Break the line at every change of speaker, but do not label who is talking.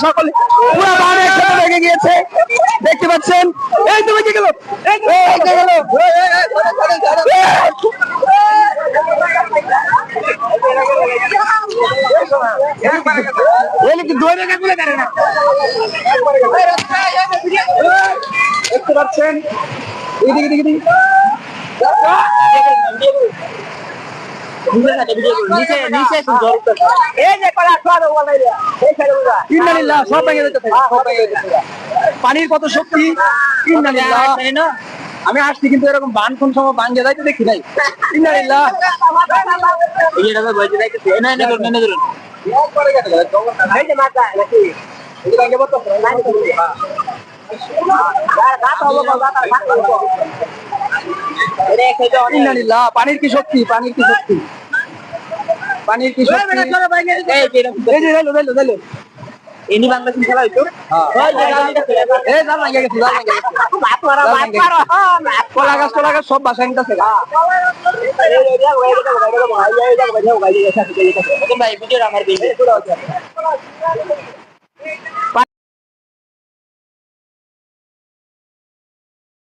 সকলে পুরো বান একসাথে লেগে গিয়েছে, দেখতে পাচ্ছেন। এই তুমি কি গেল, দেখতে পাচ্ছেন। পানির কত শক্তি, আমি আসছি কিন্তু এরকম বান কোন সময় বান যাইতে দেখি নাই। পানির কি শক্তি, পানির কি শক্তি, পানির কি শক্তি। এনি বাংলাদেশ খেলা হইতো, কলা গাছ সব বাসা নিতেছে। ভাই ভিডিও আমার